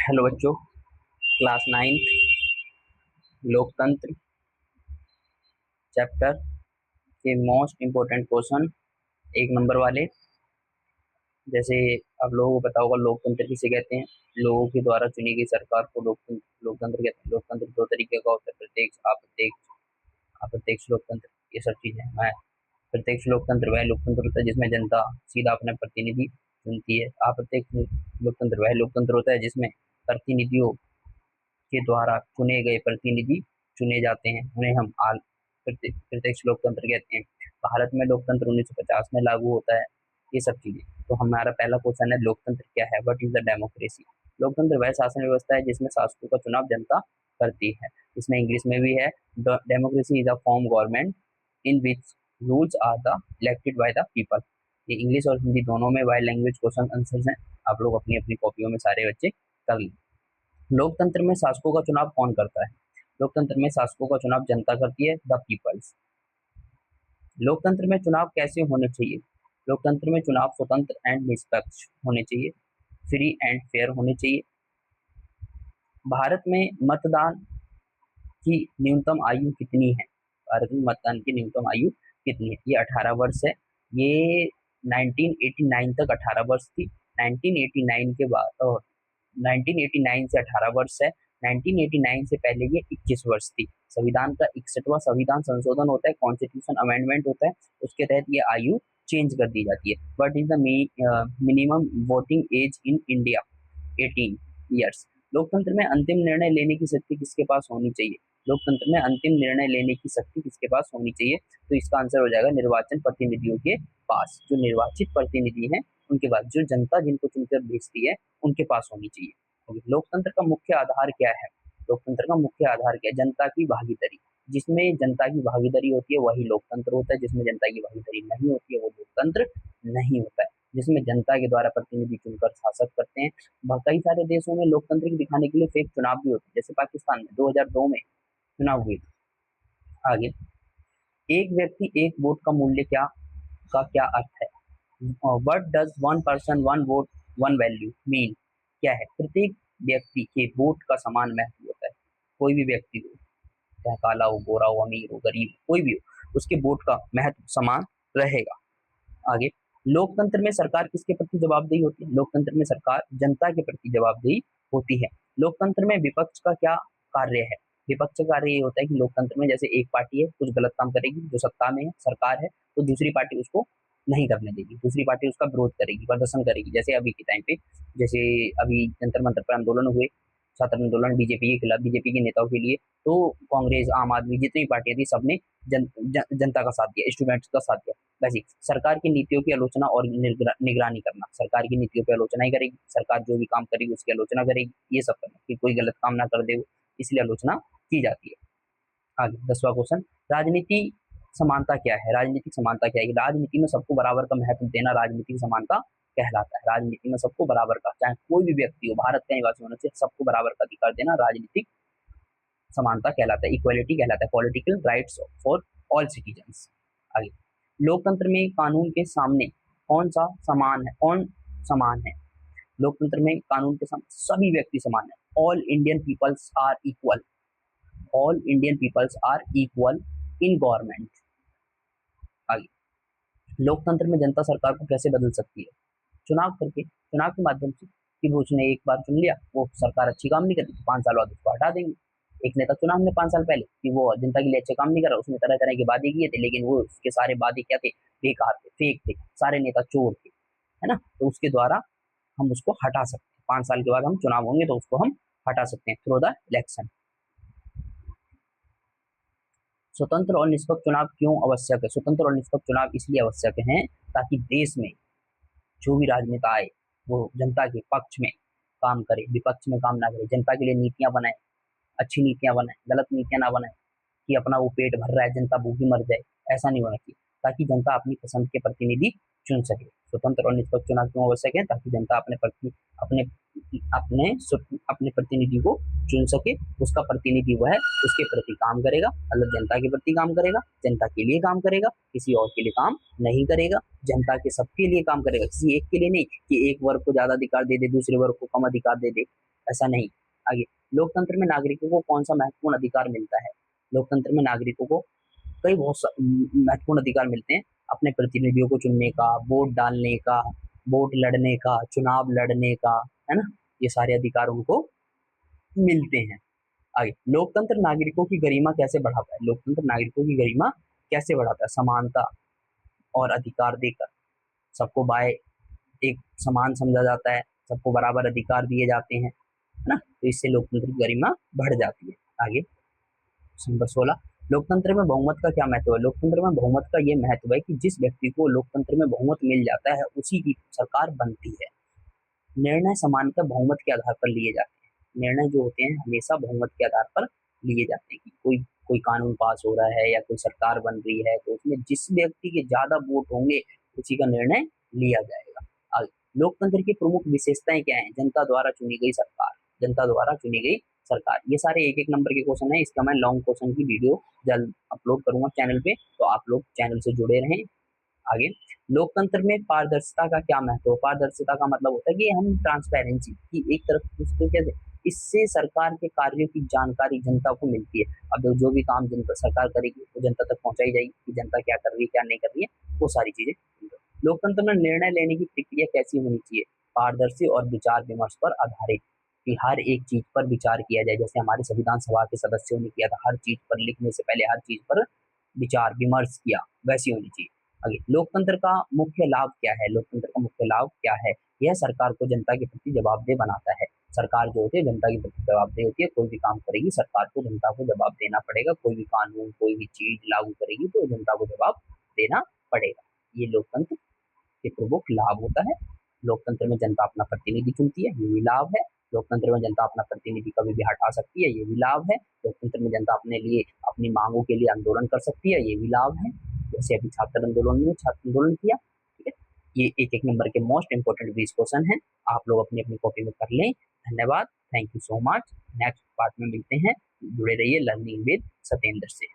Hello बच्चों, class ninth लोकतंत्र chapter के मोस्ट इम्पोर्टेंट क्वेश्चन एक नंबर वाले। जैसे आप लोगों को पता होगा लोकतंत्र किसे कहते हैं। लोगों के द्वारा चुनी गई सरकार को लोकतंत्र लोकतंत्र कहते हैं। लोकतंत्र दो तरीके का होता है, प्रत्यक्ष अप्रत्यक्ष। अप्रत्यक्ष लोकतंत्र ये सब चीजें हैं। प्रत्यक्ष लोकतंत्र वह लोकतंत्र होता है जिसमें जनता सीधा अपना प्रतिनिधि चुनती है। अप्रत्यक्ष लोकतंत्र वह लोकतंत्र होता है जिसमें प्रतिनिधियों के द्वारा चुने गए प्रतिनिधि चुने जाते हैं, उन्हें हम प्रत्यक्ष लोकतंत्र कहते हैं। भारत में लोकतंत्र 1950 में लागू होता है। ये सब चीजें। तो हमारा पहला क्वेश्चन है, लोकतंत्र क्या है? What is the democracy? लोकतंत्र वह शासन व्यवस्था है जिसमें शासकों का चुनाव जनता करती है। इसमें इंग्लिश में भी है, democracy is a form government in which rules are the elected by the people. ये इंग्लिश और हिंदी दोनों में वाइड लैंग्वेज क्वेश्चन आंसर्स हैं। आप लोग अपनी अपनी कॉपियों में सारे बच्चे कर लें। लोकतंत्र में शासकों का चुनाव कौन करता है? लोकतंत्र में शासकों का चुनाव जनता करती है, द पीपल्स। लोकतंत्र में चुनाव कैसे होने चाहिए? लोकतंत्र में चुनाव स्वतंत्र एंड निष्पक्ष होने चाहिए, फ्री एंड फेयर होने चाहिए। भारत में मतदान की न्यूनतम आयु कितनी है? भारत में मतदान की न्यूनतम आयु कितनी है? ये 18 वर्ष है। ये 1989 तक 18 वर्ष थी। 1989 के बाद 1989 से 18 वर्ष है। 1989 से पहले ये 21 वर्ष थी। संविधान का 61वां संविधान संशोधन होता है, कॉन्स्टिट्यूशन अमेंडमेंट होता है, उसके तहत ये आयु चेंज कर दी जाती है। What is the minimum voting age in India? 18 years. लोकतंत्र में अंतिम निर्णय लेने की शक्ति किसके पास होनी चाहिए? लोकतंत्र में अंतिम निर्णय लेने की शक्ति किसके पास होनी चाहिए? तो इसका आंसर हो जाएगा निर्वाचन प्रतिनिधियों के पास। जो निर्वाचित प्रतिनिधि हैं उनके पास, जो जनता जिनको चुनकर भेजती है उनके पास होनी चाहिए। लोकतंत्र का मुख्य आधार क्या है? लोकतंत्र का मुख्य आधार क्या है? जनता की भागीदारी। जिसमें जनता की भागीदारी होती है वही लोकतंत्र होता है। जिसमें जनता की भागीदारी नहीं होती है वो लोकतंत्र नहीं होता है। जिसमें जनता के द्वारा प्रतिनिधि चुनकर शासक करते हैं। कई सारे देशों में लोकतंत्र की दिखाने के लिए फेक चुनाव भी होते हैं, जैसे पाकिस्तान में 2002 में चुनाव हुए थे। आगे, एक व्यक्ति एक वोट का मूल्य क्या अर्थ है? What does one person one vote one value mean? क्या है? प्रत्येक व्यक्ति के वोट का समान महत्व होता है। कोई भी व्यक्ति हो, चाहे काला हो, गोरा हो, अमीर हो, गरीब हो, कोई भी हो, उसके वोट का महत्व समान रहेगा। आगे, लोकतंत्र में सरकार किसके प्रति जवाबदेही होती है? लोकतंत्र में सरकार जनता के प्रति जवाबदेही होती है। लोकतंत्र में विपक्ष का क्या कार्य है? विपक्ष का कार्य ये होता है कि लोकतंत्र में जैसे एक पार्टी है कुछ गलत काम करेगी, जो सत्ता में है, सरकार है, तो दूसरी पार्टी उसको नहीं करने देगी, दूसरी पार्टी उसका विरोध करेगी, प्रदर्शन करेगी। जैसे अभी के टाइम पे, जैसे अभी जंतर मंतर पर आंदोलन हुए, छात्र आंदोलन बीजेपी के खिलाफ, बीजेपी के नेताओं के लिए, तो कांग्रेस, आम आदमी, जितनी पार्टियां थी सबने जनता का साथ दिया, स्टूडेंट्स का साथ दिया। वैसे सरकार की नीतियों की आलोचना और निगरानी करना। सरकार की नीतियों पर आलोचना ही करेगी, सरकार जो भी काम करेगी उसकी आलोचना करेगी, ये सब करना कि कोई गलत काम ना कर दे, इसलिए आलोचना की जाती है। आगे 10वां क्वेश्चन, राजनीति समानता क्या है? राजनीतिक समानता क्या है? राजनीति में सबको बराबर का महत्व देना राजनीतिक समानता कहलाता है। राजनीति में सबको बराबर का, चाहे कोई भी व्यक्ति हो, भारत का निवासी होना चाहिए, सबको बराबर का अधिकार देना राजनीतिक समानता कहलाता है, इक्वालिटी कहलाता है, political rights for all citizens. आगे, लोकतंत्र में कानून के सामने कौन समान है? लोकतंत्र में कानून के सामने सभी व्यक्ति समान है। All Indian peoples are equal. All Indian peoples are equal in government. आगे, लोकतंत्र में जनता सरकार को कैसे बदल सकती है? चुनाव करके, चुनाव के माध्यम से, कि वो उसने एक बार चुन लिया, वो सरकार अच्छी काम नहीं करती, 5 साल बाद उसको हटा देंगे। एक नेता चुना हमने 5 साल पहले कि वो जनता के लिए अच्छे काम नहीं करा, उसने तरह तरह के वादे किए थे, लेकिन वो उसके सारे वादे क्या थे? बेकार थे, फेक थे, सारे नेता चोर थे, है ना? तो उसके द्वारा हम उसको हटा सकते हैं। 5 साल के बाद हम चुनाव होंगे तो उसको हम हटा सकते हैं थ्रू द इलेक्शन। स्वतंत्र और निष्पक्ष चुनाव क्यों आवश्यक है? स्वतंत्र और निष्पक्ष चुनाव इसलिए आवश्यक है ताकि देश में जो भी राजनेता आए वो जनता के पक्ष में काम करे, विपक्ष में काम ना करे, जनता के लिए नीतियां बनाए, अच्छी नीतियां बनाए, गलत नीतियां ना बनाए कि अपना वो पेट भर रहा है, जनता भूखी मर जाए, ऐसा नहीं होना चाहिए। ताकि जनता अपनी पसंद के प्रतिनिधि चुन सके। स्वतंत्र और निष्पक्ष चुनाव क्यों आवश्यक है? ताकि जनता अपने अपने प्रतिनिधि को चुन सके, उसका प्रतिनिधि वह उसके प्रति काम करेगा, मतलब जनता के प्रति काम करेगा, जनता के लिए काम करेगा, किसी और के लिए काम नहीं करेगा, जनता के सबके लिए काम करेगा, किसी एक के लिए नहीं कि एक वर्ग को ज्यादा अधिकार दे दे, दूसरे वर्ग को कम अधिकार दे दे, ऐसा नहीं। आगे, लोकतंत्र में नागरिकों को कौन सा महत्वपूर्ण अधिकार मिलता है? लोकतंत्र में नागरिकों को कई महत्वपूर्ण अधिकार मिलते हैं, अपने प्रतिनिधियों को चुनने का, वोट डालने का, वोट लड़ने का, चुनाव लड़ने का, है ना, ये सारे अधिकार उनको मिलते हैं। आगे, लोकतंत्र नागरिकों की गरिमा कैसे बढ़ाता है? लोकतंत्र नागरिकों की गरिमा कैसे बढ़ाता है? समानता और अधिकार देकर सबको बाय एक समान समझा जाता है, सबको बराबर अधिकार दिए जाते हैं, है ना, तो इससे लोकतंत्र की गरिमा बढ़ जाती है। आगे, नंबर 16, लोकतंत्र में बहुमत का क्या महत्व है? लोकतंत्र में बहुमत का ये महत्व है कि जिस व्यक्ति को लोकतंत्र में बहुमत मिल जाता है उसी की सरकार बनती है। निर्णय सामान्यतः बहुमत के आधार पर लिए जाते हैं। निर्णय जो होते हैं हमेशा बहुमत के आधार पर लिए जाते हैं कि कोई कोई कानून पास हो रहा है या कोई सरकार बन रही है तो उसमें जिस व्यक्ति के ज्यादा वोट होंगे उसी का निर्णय लिया जाएगा। आगे, लोकतंत्र की प्रमुख विशेषताएं क्या है? जनता द्वारा चुनी गई सरकार, जनता द्वारा चुनी गई सरकार। ये सारे एक एक नंबर के क्वेश्चन है, इसका मैं लॉन्ग क्वेश्चन की वीडियो जल्द अपलोड करूंगा चैनल पे, तो आप लोग चैनल से जुड़े रहें। आगे, लोकतंत्र में पारदर्शिता का क्या महत्व है? पारदर्शिता का मतलब होता है कि हम ट्रांसपेरेंसी की एक तरफ दूसरे के, इससे सरकार के कार्यों की जानकारी जनता को मिलती है। अब जो भी काम जनता सरकार करेगी वो जनता तक पहुंचाई जाएगी कि जनता क्या कर रही है क्या नहीं कर रही है, वो सारी चीजें। लोकतंत्र में निर्णय लेने की प्रक्रिया कैसी होनी चाहिए? पारदर्शी और विचार विमर्श पर आधारित, कि हर एक चीज पर विचार किया जाए, जैसे हमारे संविधान सभा के सदस्यों ने किया था, हर चीज पर लिखने से पहले हर चीज पर विचार विमर्श किया, वैसी होनी चाहिए। आगे, लोकतंत्र का मुख्य लाभ क्या है? लोकतंत्र का मुख्य लाभ क्या है? यह सरकार को जनता के प्रति जवाबदेह बनाता है। सरकार जो होती है जनता के प्रति जवाबदेह होती है, कोई भी काम करेगी सरकार को जनता को जवाब देना पड़ेगा, कोई भी कानून कोई भी चीज लागू करेगी तो जनता को जवाब देना पड़ेगा। ये लोकतंत्र के प्रमुख लाभ होता है। लोकतंत्र में जनता अपना प्रतिनिधि चुनती है, ये भी लाभ है। लोकतंत्र में जनता अपना प्रतिनिधि कभी भी हटा सकती है, ये भी लाभ है। लोकतंत्र में जनता अपने लिए अपनी मांगों के लिए आंदोलन कर सकती है, ये भी लाभ है। जैसे अभी छात्र आंदोलन में छात्र आंदोलन किया, ठीक है। ये एक एक नंबर के मोस्ट इंपोर्टेंट 20 क्वेश्चन है, आप लोग अपनी अपनी कॉपी में कर लें। धन्यवाद, thank you so much. Next part में मिलते हैं, जुड़े रहिए लर्निंग विद सत्येंद्र से।